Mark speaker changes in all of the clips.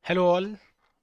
Speaker 1: Hello all,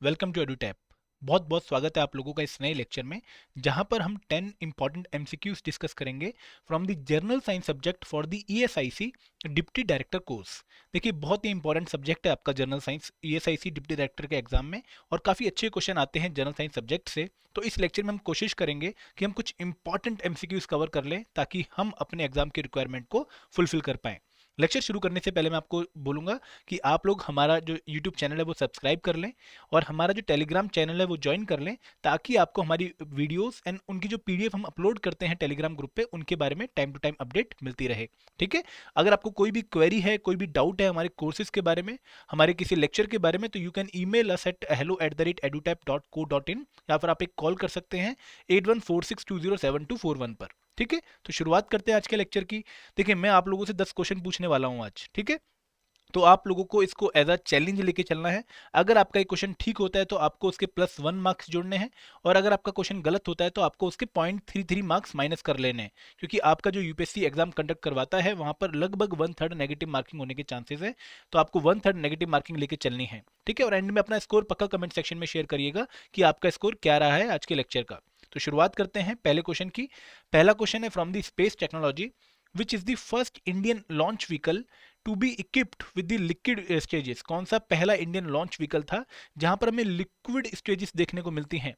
Speaker 1: welcome to Edutap. बहुत बहुत स्वागत है आप लोगों का इस नए लेक्चर में, जहां पर हम 10 इंपॉर्टेंट एमसीक्यूज डिस्कस करेंगे from the journal science subject for the ESIC deputy director course. देखिए, बहुत ही इंपॉर्टेंट सब्जेक्ट है आपका journal science ESIC deputy director के एग्जाम में, और काफ़ी अच्छे क्वेश्चन आते हैं जर्नल साइंस सब्जेक्ट से। तो इस लेक्चर में हम कोशिश करेंगे कि हम कुछ इंपॉर्टेंट एमसीक्यूज कवर कर लें, ताकि हम अपने एग्जाम के रिक्वायरमेंट को फुलफिल कर पाएं। लेक्चर शुरू करने से पहले मैं आपको बोलूंगा कि आप लोग हमारा जो यूट्यूब चैनल है वो सब्सक्राइब कर लें, और हमारा जो टेलीग्राम चैनल है वो ज्वाइन कर लें, ताकि आपको हमारी वीडियोस एंड उनकी जो पीडीएफ हम अपलोड करते हैं टेलीग्राम ग्रुप पे, उनके बारे में टाइम टू टाइम अपडेट मिलती रहे। ठीक है। अगर आपको कोई भी क्वेरी है, कोई भी डाउट है हमारे कोर्सेज के बारे में, हमारे किसी लेक्चर के बारे में, तो you can email us at hello@edutap.co.in, या फिर आप एक कॉल कर सकते हैं 8146207241 पर। ठीक है। तो शुरुआत करते हैं आज के लेक्चर की। देखिए, मैं आप लोगों से 10 क्वेश्चन पूछने वाला हूं आज। ठीक है। तो आप लोगों को इसको एज अ चैलेंज लेके चलना है। अगर आपका एक क्वेश्चन ठीक होता है तो आपको उसके +1 मार्क्स जोड़ने हैं, और अगर आपका क्वेश्चन गलत होता है तो आपको उसके 0.33 मार्क्स माइनस कर लेने हैं, क्योंकि आपका जो यूपीएससी एग्जाम कंडक्ट करवाता है वहां पर लगभग 1/3 नेगेटिव मार्किंग होने के चांसेस है। तो आपको 1/3 नेगेटिव मार्किंग लेके चलनी है। ठीक है। और एंड में अपना स्कोर पक्का कमेंट सेक्शन में शेयर करिएगा कि आपका स्कोर क्या रहा है आज के लेक्चर का। तो शुरुआत करते हैं पहले क्वेश्चन की। पहला क्वेश्चन है from the space technology, which is the first Indian launch vehicle to be equipped with the liquid stages. कौन सा पहला इंडियन लॉन्च व्हीकल था जहां पर हमें लिक्विड स्टेजेस देखने को मिलती हैं।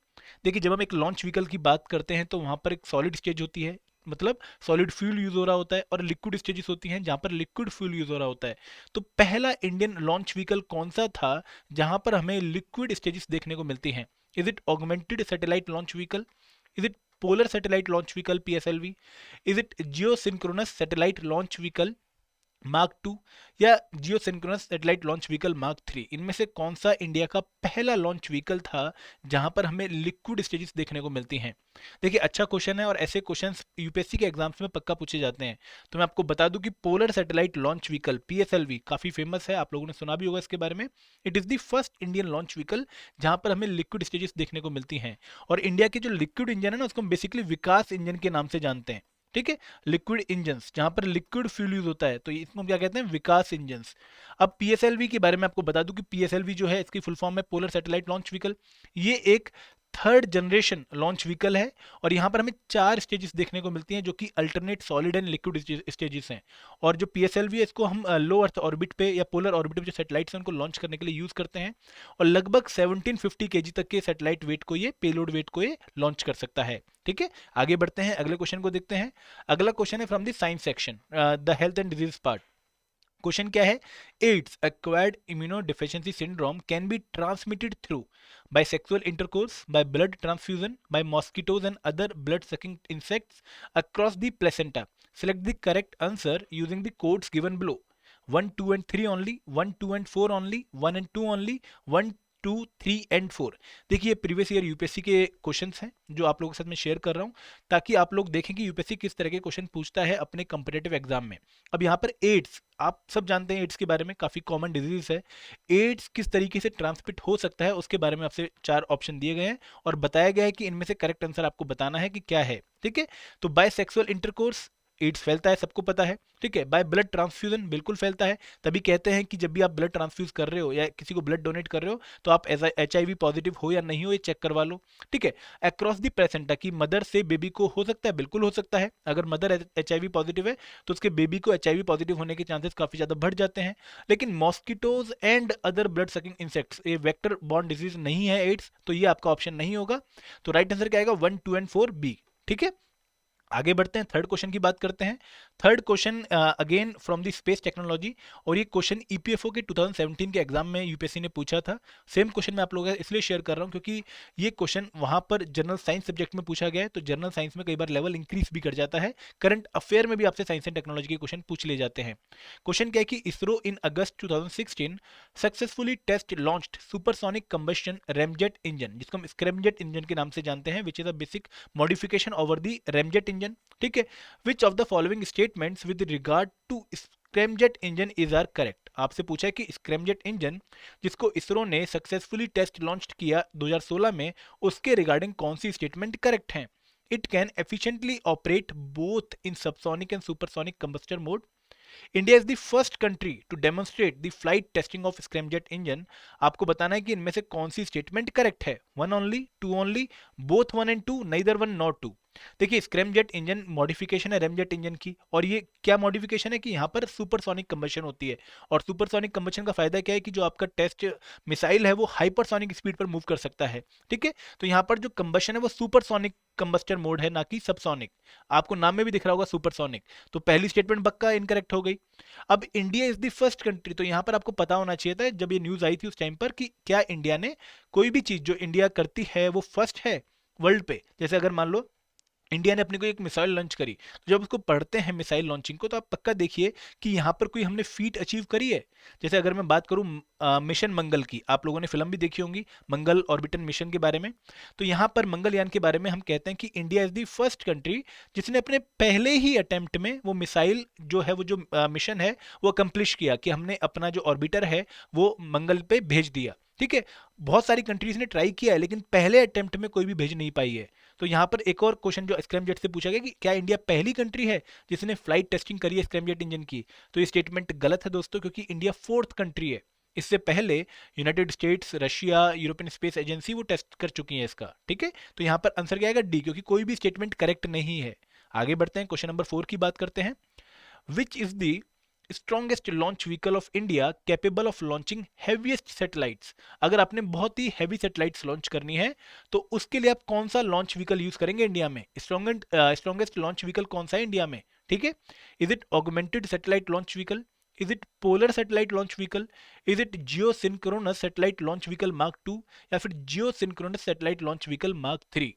Speaker 1: देखिए, जब हम एक लॉन्च व्हीकल की बात करते हैं तो वहां पर एक सॉलिड स्टेज होती है, मतलब सॉलिड फ्यूल यूज हो रहा होता है, और लिक्विड स्टेजेस होती हैं जहां पर लिक्विड फ्यूल यूज हो रहा होता है। तो पहला इंडियन लॉन्च व्हीकल कौन सा था जहां पर हमें लिक्विड स्टेजेस देखने को मिलती हैं? Is it augmented satellite launch vehicle? Is it polar satellite launch vehicle PSLV? Is it geosynchronous satellite launch vehicle mark 2, या geosynchronous satellite launch vehicle mark 3? इनमें से कौन सा इंडिया का पहला लॉन्च व्हीकल था जहां पर हमें लिक्विड स्टेजेस देखने को मिलती हैं? देखिए, अच्छा क्वेश्चन है, और ऐसे क्वेश्चंस यूपीएससी के एग्जाम्स में पक्का पूछे जाते हैं। तो मैं आपको बता दूं कि polar satellite launch vehicle PSLV काफी फेमस है, आप लोगों ने सुना भी होगा इसके बारे में। It is the first Indian launch vehicle जहां पर हमें लिक्विड स्टेजेस देखने को मिलती हैं। और इंडिया के जो लिक्विड इंजन है ना, उसको हम बेसिकली विकास इंजन के नाम से जानते हैं। ठीक है। लिक्विड इंजन्स जहां पर लिक्विड फ्यूल यूज होता है, तो इसको हम क्या कहते हैं? विकास इंजन्स। अब पीएसएलवी के बारे में आपको बता दूं कि पीएसएलवी जो है, इसकी फुल फॉर्म है पोलर सैटेलाइट लॉन्च व्हीकल। ये एक थर्ड जनरेशन लॉन्च व्हीकल है, और यहाँ पर हमें 4 स्टेजेस देखने को मिलती हैं, जो कि alternate solid and liquid stages हैं। और जो पीएसएलवी है, इसको हम लो अर्थ ऑर्बिट पे या पोलर ऑर्बिट पे जो सैटेलाइट्स हैं उनको लॉन्च करने के लिए यूज करते हैं। और लगभग 1750 केजी तक के सैटेलाइट वेट को ये, पेलोड वेट को ये लॉन्च कर सकता है। ठीक है। आगे बढ़ते हैं, अगले क्वेश्चन को देखते हैं। अगला क्वेश्चन है from the science section, the health and disease part. Question क्या है? AIDS acquired immunodeficiency syndrome can be transmitted through by sexual intercourse, by blood transfusion, by mosquitoes and other blood sucking insects across the placenta. Select the correct answer using the codes given below. 1, 2 and 3 only, 1, 2 and 4 only, 1 and 2 only, 1, 2, 3 and 4। देखिए, previous year UPSC के questions हैं जो आप लोगों के साथ मैं share कर रहा हूं, ताकि आप लोग देखें कि यूपीएससी किस तरह के क्वेश्चन पूछता है अपने कंपिटेटिव एग्जाम में। अब यहाँ पर एड्स, आप सब जानते हैं एड्स के बारे में, काफी कॉमन डिजीज है। एड्स किस तरीके से ट्रांसमिट हो सकता है उसके बारे में आपसे 4 ऑप्शन दिए गए हैं, और बताया गया है कि इनमें से करेक्ट आंसर आपको बताना है कि क्या है। ठीक है। तो बाय सेक्सुअल इंटरकोर्स एड्स फैलता है, सबको पता है। ठीक है। बाय ब्लड ट्रांसफ्यूजन बिल्कुल फैलता है, तभी कहते हैं कि जब भी आप ब्लड ट्रांसफ्यूज कर रहे हो या किसी को ब्लड डोनेट कर रहे हो, तो आप एचआईवी पॉजिटिव हो या नहीं हो ये चेक करवा लो। ठीक है। अक्रॉस द प्लेसेंटा, की मदर से बेबी को हो सकता है, बिल्कुल हो सकता है। अगर मदर एचआईवी पॉजिटिव है तो उसके बेबी को एचआईवी पॉजिटिव होने के चांसेस काफी ज्यादा बढ़ जाते हैं। लेकिन mosquitoes and other blood sucking insects, ये वेक्टर बॉर्न डिजीज नहीं है एड्स, तो ये आपका ऑप्शन नहीं होगा। तो राइट आंसर क्या आएगा? 1, 2 एंड 4 बी। ठीक है। आगे बढ़ते हैं, थर्ड क्वेश्चन की बात करते हैं। Third question again from the space technology, और ये क्वेश्चन ईपीएफओ के 2017 के एग्जाम में यूपीएससी ने पूछा था। सेम क्वेश्चन मैं आप लोगों का इसलिए शेयर कर रहा हूं क्योंकि ये क्वेश्चन वहां पर जनरल साइंस सब्जेक्ट में पूछा गया है। तो जनरल साइंस में कई बार लेवल इंक्रीज भी कर जाता है, करंट अफेयर में भी आपसे साइंस एंड टेक्नोलॉजी के क्वेश्चन पूछ ले जाते हैं। क्वेश्चन क्या है कि ISRO in August 2016 successfully test launched supersonic combustion ramjet engine, जिसको हम स्क्रैमजेट इंजन के नाम से जानते हैं, which is a basic modification over the ramjet engine. ठीक है। Which of the following statements with regard to scramjet engine is are correct? आपसे पूछा है कि स्क्रैमजेट इंजन जिसको इसरो ने सक्सेसफुली टेस्ट लॉन्च किया 2016 में, उसके रिगार्डिंग कौन सी स्टेटमेंट करेक्ट है? It can efficiently operate both in subsonic and supersonic combustor mode, India is the first country to demonstrate the flight testing of scramjet engine. आपको बताना है कि इनमें से कौन सी स्टेटमेंट करेक्ट है, one only, two only, both one and two, neither one not two. देखिए स्क्रैमजेट इंजन मॉडिफिकेशन है रेमजेट इंजन की, और ये क्या मॉडिफिकेशन है कि यहाँ पर सुपरसोनिक कंबशन होती है। और सुपरसोनिक कंबशन का फायदा क्या है कि जो आपका टेस्ट मिसाइल है वो हाइपरसोनिक स्पीड पर मूव कर सकता है, ठीक है। तो यहाँ पर जो कंबशन है वो सुपरसोनिक कंबस्टर मोड है, ना कि सबसोनिक। आपको नाम में भी दिख रहा होगा सुपरसोनिक। तो पहली स्टेटमेंट पक्का इनकरेक्ट हो गई। अब India is the first country, तो यहाँ पर आपको पता होना चाहिए था जब ये न्यूज आई थी उस टाइम पर कि क्या इंडिया ने कोई भी चीज जो इंडिया करती है वो फर्स्ट है वर्ल्ड पे। जैसे अगर मान लो इंडिया ने अपनी कोई एक मिसाइल लॉन्च करी, तो जब उसको पढ़ते हैं मिसाइल लॉन्चिंग को, तो आप पक्का देखिए कि यहाँ पर कोई हमने फीट अचीव करी है। जैसे अगर मैं बात करूँ मिशन मंगल की, आप लोगों ने फिल्म भी देखी होंगी मंगल ऑर्बिटर मिशन के बारे में। तो यहाँ पर मंगलयान के बारे में हम कहते हैं कि India is the first country जिसने अपने पहले ही अटेम्प्ट में वो मिसाइल जो है, वो जो मिशन है वो अकम्प्लिश किया, कि हमने अपना जो ऑर्बिटर है वो मंगल पे भेज दिया, ठीक है। बहुत सारी कंट्रीज ने ट्राई किया है लेकिन पहले अटेम्प्ट में कोई भी भेज नहीं पाई है। तो यहाँ पर एक और क्वेश्चन जो स्क्रैमजेट से पूछा गया कि क्या इंडिया पहली कंट्री है जिसने फ्लाइट टेस्टिंग करी है स्क्रैमजेट इंजन की, तो ये स्टेटमेंट गलत है दोस्तों, क्योंकि इंडिया फोर्थ कंट्री है। इससे पहले United states, Russia, European space agency वो टेस्ट कर चुकी है इसका, ठीक है। तो यहाँ पर आंसर क्या आएगा, डी, क्योंकि कोई भी स्टेटमेंट करेक्ट नहीं है। आगे बढ़ते हैं, क्वेश्चन नंबर 4 की बात करते हैं। Which is the strongest launch vehicle of India capable of launching heaviest satellites. अगर आपने बहुत ही हैवी सैटेलाइट्स लॉन्च करनी है तो उसके लिए आप कौन सा लॉन्च व्हीकल यूज करेंगे इंडिया में, स्ट्रॉन्गेस्ट लॉन्च व्हीकल कौन सा है इंडिया में, ठीक है। Is it augmented satellite launch vehicle, is it polar satellite launch vehicle, is it geosynchronous satellite launch vehicle mark 2, या फिर geosynchronous satellite launch vehicle mark 3।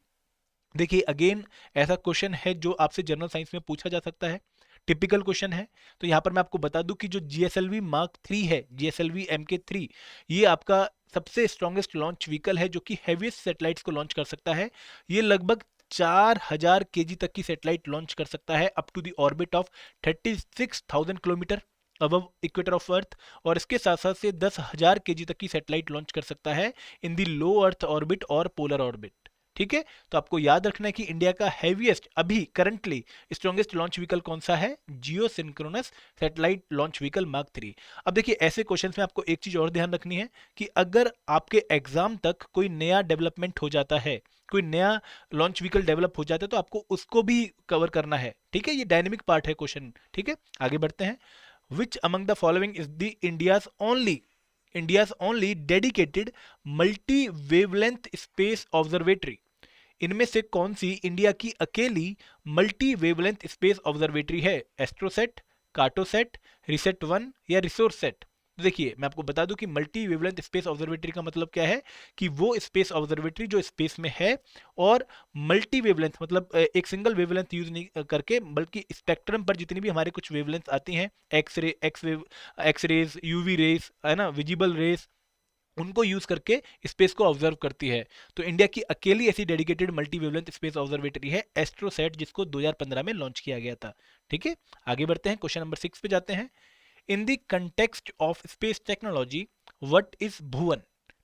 Speaker 1: देखिए अगेन ऐसा क्वेश्चन है जो आपसे जनरल साइंस में पूछा जा सकता है, टिपिकल क्वेश्चन है। तो यहाँ पर मैं आपको बता दूं कि जो जीएसएलवी मार्क 3 है, जीएसएलवी MK3, ये आपका सबसे स्ट्रॉन्गेस्ट लॉन्च व्हीकल है जो कि हैवीएस्ट सैटेलाइट्स को लॉन्च कर सकता है। ये लगभग 4000 केजी तक की सैटेलाइट लॉन्च कर सकता है up to the orbit of 36,000 kilometre above equator of earth. और इसके साथ साथ से 10,000 केजी तक की सैटेलाइट लॉन्च कर सकता है in the low earth orbit और पोलर ऑर्बिट, ठीक है। तो आपको याद रखना है कि इंडिया का हैवीएस्ट अभी करंटली स्ट्रॉन्गेस्ट लॉन्च व्हीकल कौन सा है, geosynchronous satellite launch vehicle mark 3। अब देखिए ऐसे क्वेश्चंस में आपको एक चीज और ध्यान रखनी है कि अगर आपके एग्जाम तक कोई नया डेवलपमेंट हो जाता है, कोई नया लॉन्च व्हीकल डेवलप हो जाता है, तो आपको उसको भी कवर करना है, ठीक है। ये डायनेमिक पार्ट है क्वेश्चन, ठीक है। आगे बढ़ते हैं। Which among the following is the India's only dedicated multi wavelength space observatory. इनमें से कौन सी इंडिया की अकेली मल्टी वेवलेंथ स्पेस ऑब्जर्वेटरी है, एस्ट्रोसेट, कार्टोसेट, रिसेट 1 या रिसोर्स सेट। तो देखिए मैं आपको बता दूं कि मल्टी वेवलेंथ स्पेस ऑब्जर्वेटरी का मतलब क्या है कि वो स्पेस ऑब्जर्वेटरी जो स्पेस में है और मल्टी वेवलेंथ मतलब एक सिंगल वेवलेंथ यूज नहीं करके, बल्कि स्पेक्ट्रम पर जितनी भी हमारे कुछ वेवलेंथ आती हैं, एक्स रेज, यूवी रेज, है ना, विजिबल रेज, उनको यूज करके स्पेस को ऑब्जर्व करती है। तो इंडिया की अकेली ऐसी dedicated multi wavelength space observatory है एस्ट्रोसेट, जिसको 2015 में लॉन्च किया गया था, ठीक है। आगे बढ़ते हैं, क्वेश्चन नंबर 6 पे जाते हैं। In the context of space technology what is Bhuvan,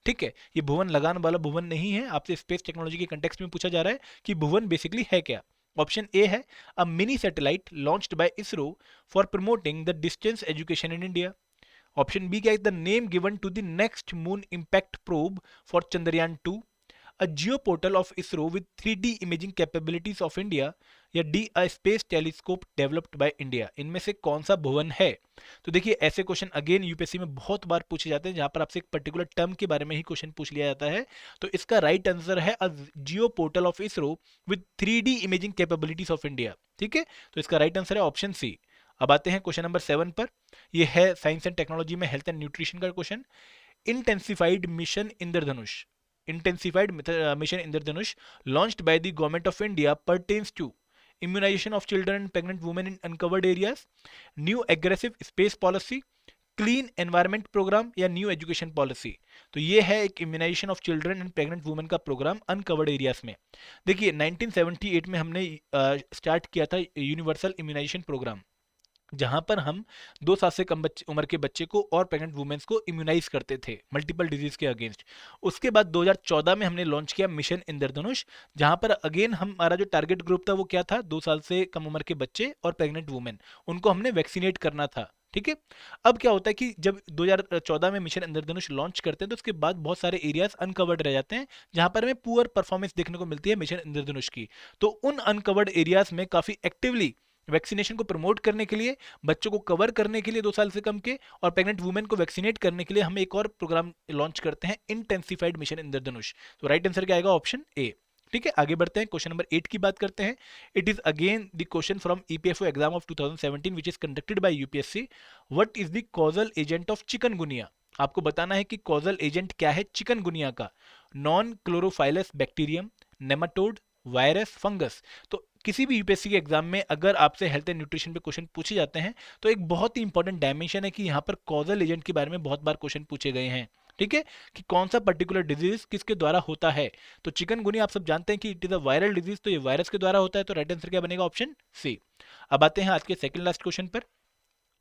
Speaker 1: ठीक है। ये भुवन लगान वाला भुवन नहीं है, आपसे स्पेस टेक्नोलॉजी के कंटेक्स्ट में पूछा जा रहा है कि भुवन बेसिकली है क्या। ऑप्शन ए है a mini satellite launched by ISRO for promoting the distance education in India. Option B क्या है, the name given to the next moon impact probe for Chandrayaan 2, a geo portal of ISRO with 3D imaging capabilities of India, या D a space telescope developed by India. इनमें से कौन सा भुवन है। तो देखिए ऐसे क्वेश्चन अगेन यूपीएससी में बहुत बार पूछे जाते हैं जहां पर आपसे एक पर्टिकुलर टर्म के बारे में ही क्वेश्चन पूछ लिया जाता है। तो इसका राइट आंसर है a geo portal of ISRO with 3D imaging capabilities of India, ठीक है। तो इसका राइट आंसर है ऑप्शन सी। अब आते हैं क्वेश्चन नंबर 7 पर। यह है साइंस एंड टेक्नोलॉजी में हेल्थ एंड न्यूट्रिशन का question. Intensified mission Indradhanush, intensified mission Indradhanush launched by the government of India pertains to immunization of children and pregnant women in uncovered areas, new aggressive space policy, clean environment programme, या new education policy. तो ये है एक immunisation of children and pregnant women का programme uncovered areas में। देखिए 1978 में हमने स्टार्ट किया था यूनिवर्सल इम्यूनाइजेशन प्रोग्राम, जहां पर हम 2 साल से कम उम्र के बच्चे को और प्रेग्नेंट वुमेन्स को इम्यूनाइज करते थे मल्टीपल डिजीज के अगेंस्ट। उसके बाद 2014 में हमने लॉन्च किया मिशन इंद्रधनुष, जहां पर अगेन हमारा जो टारगेट ग्रुप था वो क्या था, 2 साल से कम उम्र के बच्चे और प्रेग्नेंट वुमेन, उनको हमने वैक्सीनेट करना था। ठीक है। अब क्या होता है कि जब 2014 में मिशन इंद्रधनुष लॉन्च करते हैं तो उसके बाद बहुत सारे एरियाज अनकवर्ड रह जाते हैं जहां पर हमें पुअर परफॉर्मेंस देखने को मिलती है मिशन इंद्रधनुष की। तो उन अनकवर्ड एरियाज में काफी एक्टिवली वैक्सीनेशन को प्रमोट करने के लिए, बच्चों को कवर करने के लिए 2 साल से कम के, और प्रेग्नेंट वुमेन को वैक्सीनेट करने के लिए हम एक और प्रोग्राम लॉन्च करते हैं, इंटेंसिफाइड मिशन इंद्रधनुष। तो राइट आंसर क्या आएगा, ऑप्शन ए। ठीक है, आगे बढ़ते हैं, क्वेश्चन नंबर 8 की बात करते हैं। It is again the question from EPFO exam of 2017 which is conducted by UPSC. What is the causal agent of chikungunya? आपको बताना है कि कॉजल एजेंट क्या है चिकनगुनिया का। Non chlorophyllous bacterium, nematode, virus, fungus. तो किसी भी यूपीएससी के एग्जाम में अगर आपसे हेल्थ एंड न्यूट्रिशन पे क्वेश्चन पूछे जाते हैं तो एक बहुत ही इंपॉर्टेंट डायमेंशन है कि यहाँ पर कॉजल एजेंट के बारे में बहुत बार क्वेश्चन पूछे गए हैं। ठीक है, कि कौन सा पर्टिकुलर डिजीज किसके द्वारा होता है। तो चिकनगुनिया आप सब जानते हैं कि it is a viral disease, तो ये वायरस के द्वारा होता है। तो राइट आंसर क्या बनेगा, ऑप्शन सी। अब आते हैं आज के सेकंड लास्ट क्वेश्चन पर।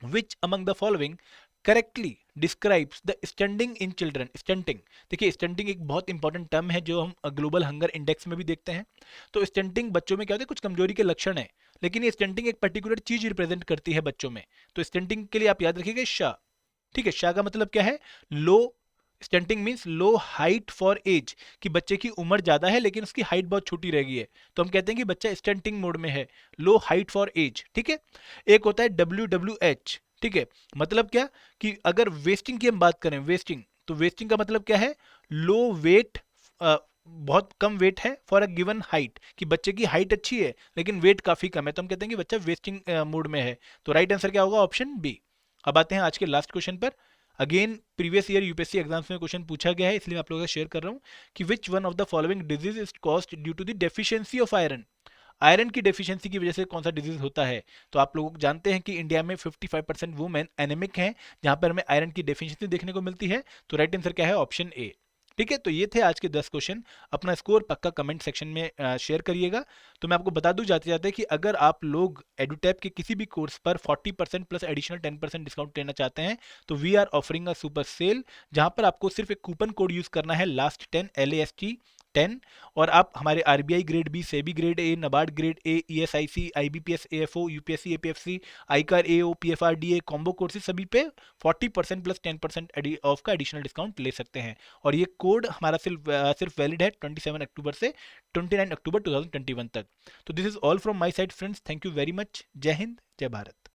Speaker 1: Which among the following correctly describes the stunting in children? Stunting, देखिए स्टंटिंग एक बहुत इंपॉर्टेंट टर्म है जो हम ग्लोबल हंगर इंडेक्स में भी देखते हैं। तो स्टंटिंग बच्चों में क्या होता है, कुछ कमजोरी के लक्षण है, लेकिन ये स्टंटिंग एक पर्टिकुलर चीज रिप्रेजेंट करती है बच्चों में। तो स्टंटिंग के लिए आप याद रखिएगा शाह। ठीक है, शाह का मतलब क्या है, लो। Stunting means low height for age, कि बच्चे की उम्र ज्यादा है लेकिन उसकी हाइट बहुत छोटी रह गई है, तो हम कहते हैं कि बच्चा स्टंटिंग मोड में है, लो हाइट फॉर एज। ठीक है। एक होता है WWH। ठीक है, मतलब क्या, कि अगर वेस्टिंग की हम बात करें, वेस्टिंग, तो वेस्टिंग का मतलब क्या है, लो वेट, बहुत कम वेट है फॉर अ गिवन हाइट, कि बच्चे की हाइट अच्छी है लेकिन वेट काफी कम है, तो हम कहते हैं कि बच्चा वेस्टिंग मोड में है। तो राइट आंसर क्या होगा, ऑप्शन बी। अब आते हैं आज के लास्ट क्वेश्चन पर। Again previous year UPSC exams में क्वेश्चन पूछा गया है, इसलिए मैं आप लोगों से शेयर कर रहा हूं कि which one of the following disease is caused due to the deficiency of iron? Iron की डेफिशिएंसी की वजह से कौन सा डिजीज होता है? तो आप लोग जानते हैं कि इंडिया में 55% वुमेन एनेमिक हैं, जहां पर हमें आयरन की डेफिशिएंसी देखने को मिलती है। तो राइट आंसर क्या है, ऑप्शन ए। ठीक है, तो ये थे आज के 10 क्वेश्चन। अपना स्कोर पक्का कमेंट सेक्शन में शेयर करिएगा। तो मैं आपको बता दूं जाते जाते कि अगर आप लोग एडुटैप के किसी भी कोर्स पर 40% प्लस एडिशनल 10% डिस्काउंट लेना चाहते हैं तो we are offering a super sale, जहां पर आपको सिर्फ एक कूपन कोड यूज करना है, लास्ट 10 LAST10, और आप हमारे RBI grade B, SEBI grade A, NABARD grade A, ESIC, IBPS AFO, UPSC APFC, ICAR AO, PFRDA combo courses सभी पे 40% प्लस 10% ऑफ का एडिशनल डिस्काउंट ले सकते हैं। और ये कोड हमारा सिर्फ वैलिड है 27 अक्टूबर से 29 अक्टूबर 2021 तक। तो this is all from my side friends, thank you very much. जय हिंद, जय भारत।